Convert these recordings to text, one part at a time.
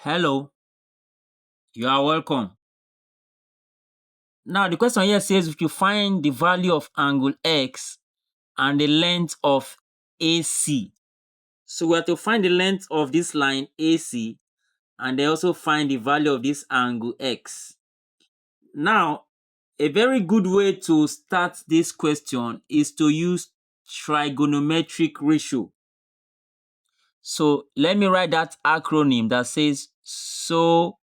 Hello, you are welcome. Now, the question here says if you find the value of angle X and the length of AC. So we have to find the length of this line AC and then also find the value of this angle X. Now, a very good way to start this question is to use trigonometric ratio. So let me write that acronym that says SOHCAHTOA.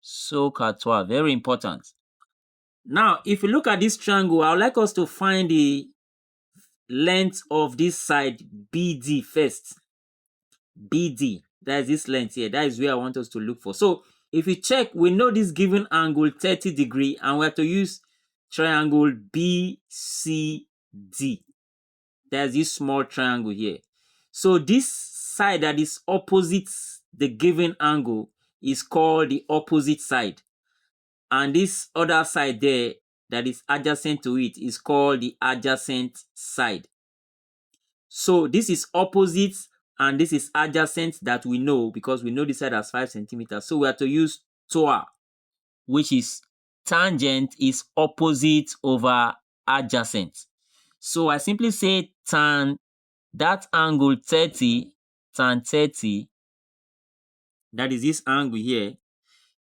SOHCAHTOA, very important. Now, if you look at this triangle, I would like us to find the length of this side BD first. BD, that is this length here. That is where I want us to look for. So, if you check, we know this given angle 30 degree and we have to use triangle BCD. There's this small triangle here. So, this side that is opposite the given angle is called the opposite side. And this other side there that is adjacent to it is called the adjacent side. So this is opposite and this is adjacent that we know because we know this side has 5 centimeters. So we have to use TOA, which is tangent is opposite over adjacent. So I simply say tan that angle 30, tan 30, that is this angle here,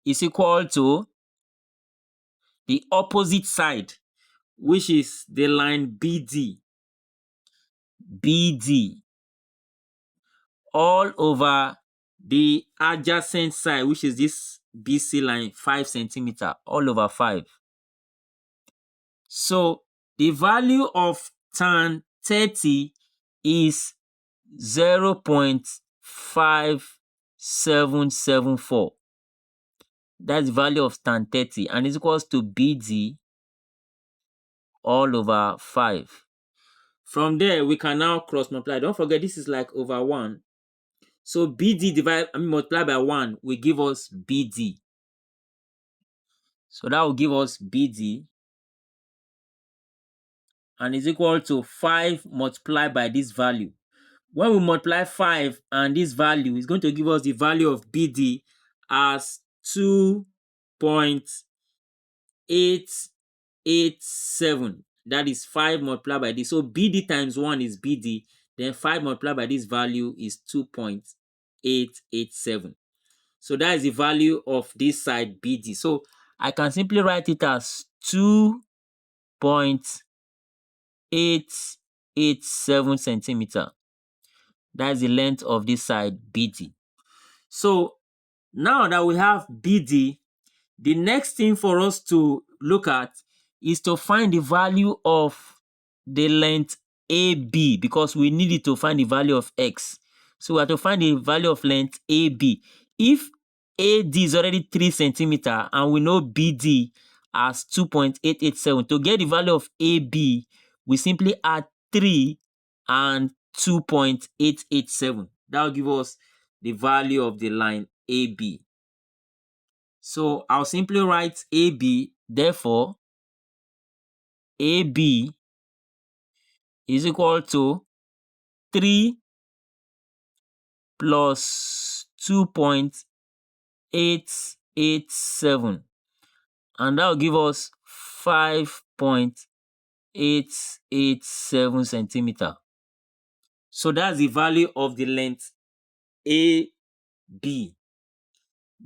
is equal to the opposite side, which is the line BD, all over the adjacent side, which is this BC line, 5 centimeter, all over 5. So the value of tan 30 is 0.5774. That's the value of tan 30 and is equals to BD all over 5. From there, we can now cross multiply. Don't forget, this is like over 1. So BD multiplied by 1 will give us BD. So that will give us BD. And is equal to 5 multiplied by this value. When we multiply 5 and this value, is going to give us the value of BD as 2.887. That is 5 multiplied by this. So BD times 1 is BD. Then 5 multiplied by this value is 2.887. So that is the value of this side BD. So I can simply write it as 2.887 centimeter. That is the length of this side BD. So now that we have BD, the next thing for us to look at is to find the value of the length AB because we need it to find the value of X. So we have to find the value of length AB. If AD is already 3 centimeter and we know BD as 2.887, to get the value of AB, we simply add 3 and 2.887. That will give us the value of the line AB. So I'll simply write AB, therefore AB is equal to 3 plus 2.887 and that will give us 5.887 centimeter. So that's the value of the length AB.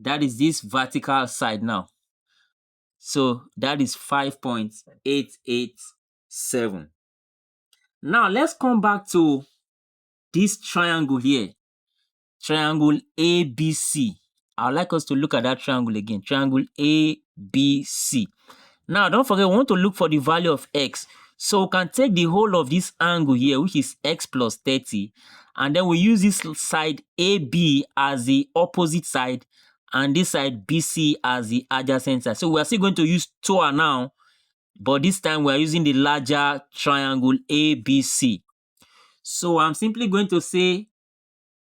That is this vertical side now. So that is 5.887. Now let's come back to this triangle here. Triangle ABC. I would like us to look at that triangle again. Triangle ABC. Now don't forget, we want to look for the value of X. So we can take the whole of this angle here, which is X plus 30. And then we use this side AB as the opposite side and this side BC as the adjacent side. So we are still going to use TOA now, but this time we are using the larger triangle ABC. So I'm simply going to say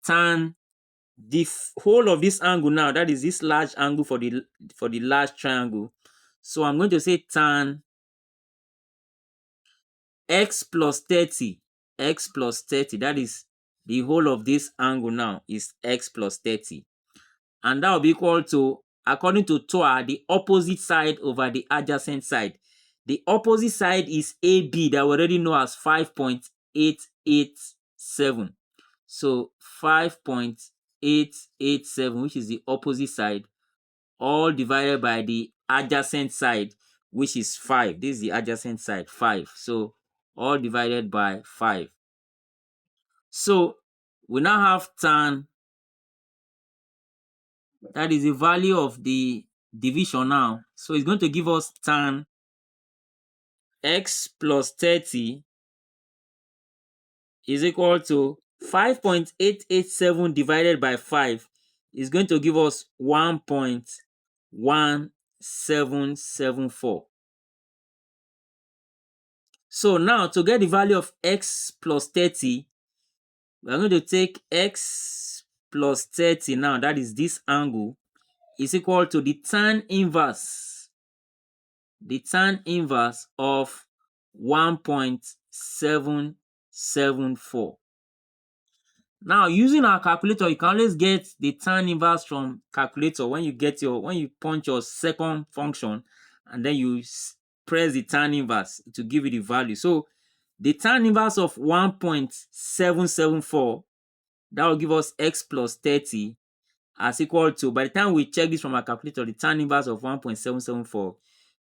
tan the whole of this angle now, that is this large angle for the large triangle. So I'm going to say tan X plus 30, that is the whole of this angle now is x plus 30. And that will be equal to, according to TOA, the opposite side over the adjacent side. The opposite side is AB that we already know as 5.887. So 5.887, which is the opposite side, all divided by the adjacent side, which is 5. This is the adjacent side, 5. So all divided by 5. So we now have tan, that is the value of the division now. So it's going to give us tan x plus 30 is equal to 5.887 divided by 5 is going to give us 1.1774. So now to get the value of x plus 30, we're going to take x plus 30 now, that is this angle, is equal to the tan inverse of 1.774. Now, using our calculator, you can always get the tan inverse from calculator when you punch your second function and then you press the tan inverse to give you the value. So the tan inverse of 1.774, that will give us x plus 30 as equal to, by the time we check this from our calculator, the tan inverse of 1.774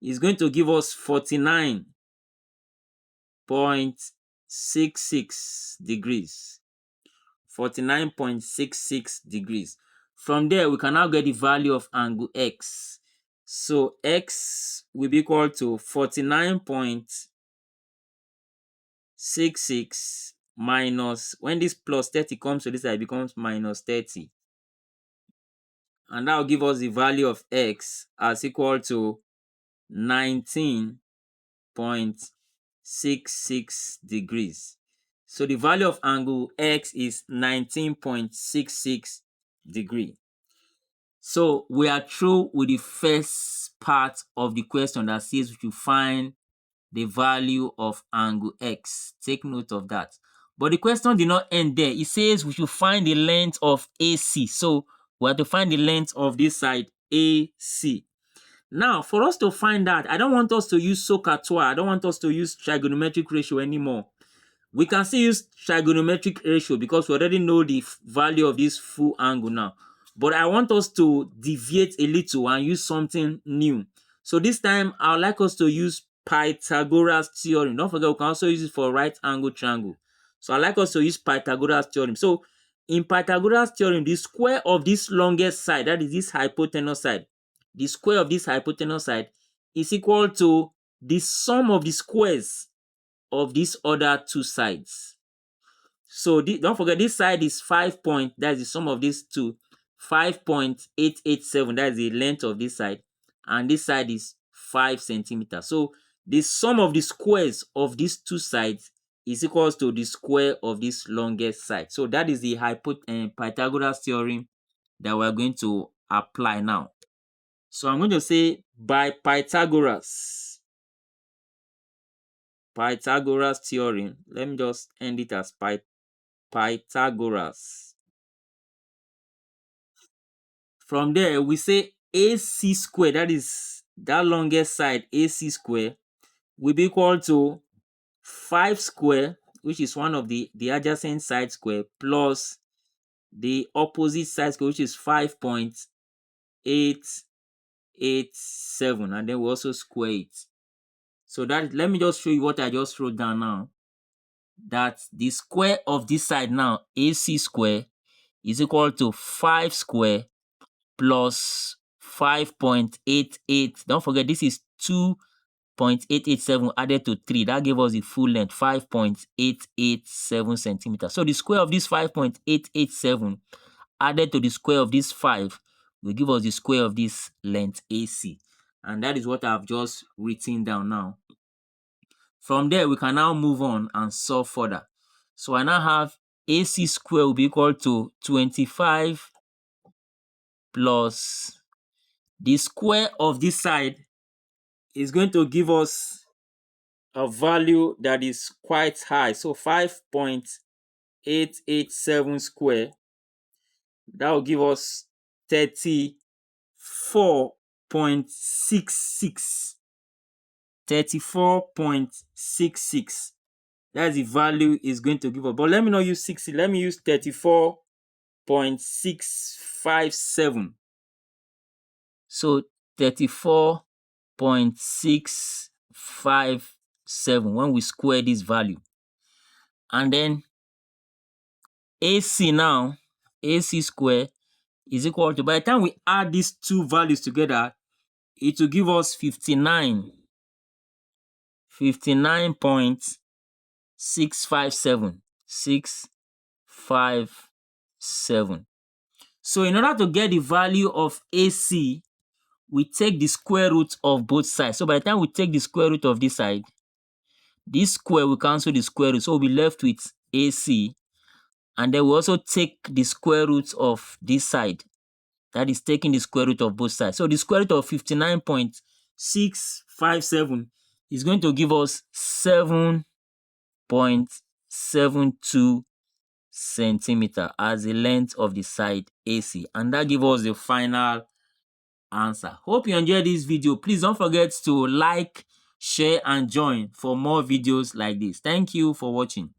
is going to give us 49.66 degrees. 49.66 degrees. From there, we can now get the value of angle x. So x will be equal to 49.66 minus, when this plus 30 comes to this side, it becomes minus 30. And that will give us the value of x as equal to 19.66 degrees. So the value of angle x is 19.66 degree. So we are through with the first part of the question that says we should find the value of angle x. Take note of that. But the question did not end there. It says we should find the length of AC. So we have to find the length of this side AC. Now, for us to find that, I don't want us to use SOHCAHTOA. I don't want us to use trigonometric ratio anymore. We can still use trigonometric ratio because we already know the value of this full angle now. But I want us to deviate a little and use something new. So this time, I would like us to use Pythagoras theorem. Don't forget, we can also use it for right angle triangle. So I'd like us to use Pythagoras theorem. So in Pythagoras theorem, the square of this longest side, that is this hypotenuse side, the square of this hypotenuse side is equal to the sum of the squares of these other two sides. So don't forget, this side is 5 point, that's the sum of these two, 5.887, that's the length of this side, and this side is 5 centimeters. So the sum of the squares of these two sides is equals to the square of this longest side. So that is the Pythagoras theorem that we're going to apply now. So I'm going to say by Pythagoras theorem, let me just end it as Pythagoras. From there, we say AC square, that is that longest side, AC square, will be equal to 5 square, which is one of the adjacent side square, plus the opposite side square, which is 5.887, and then we also square it. So that, let me just show you what I just wrote down now. That the square of this side now, AC square, is equal to 5 square plus 5.88. Don't forget, this is 2.887 added to 3. That gave us the full length, 5.887 centimeters. So the square of this 5.887 added to the square of this 5 will give us the square of this length AC. And that is what I've just written down now. From there, we can now move on and solve further. So I now have AC square will be equal to 25 plus the square of this side is going to give us a value that is quite high. So 5.887 887 square. That will give us 34.66. 34.66. That's the value is going to give us. But let me not use 60. Let me use 34.657. So 34.657 when we square this value. And then AC now, AC square is equal to, by the time we add these two values together, it will give us 59.657. 657. So in order to get the value of AC, we take the square root of both sides. So by the time we take the square root of this side, this square will cancel the square root. So we'll be left with AC. And then we also take the square root of this side. That is taking the square root of both sides. So the square root of 59.657 is going to give us 7.72 centimeter as the length of the side AC. And that gives us the final answer. Hope you enjoyed this video. Please don't forget to like, share, and join for more videos like this. Thank you for watching.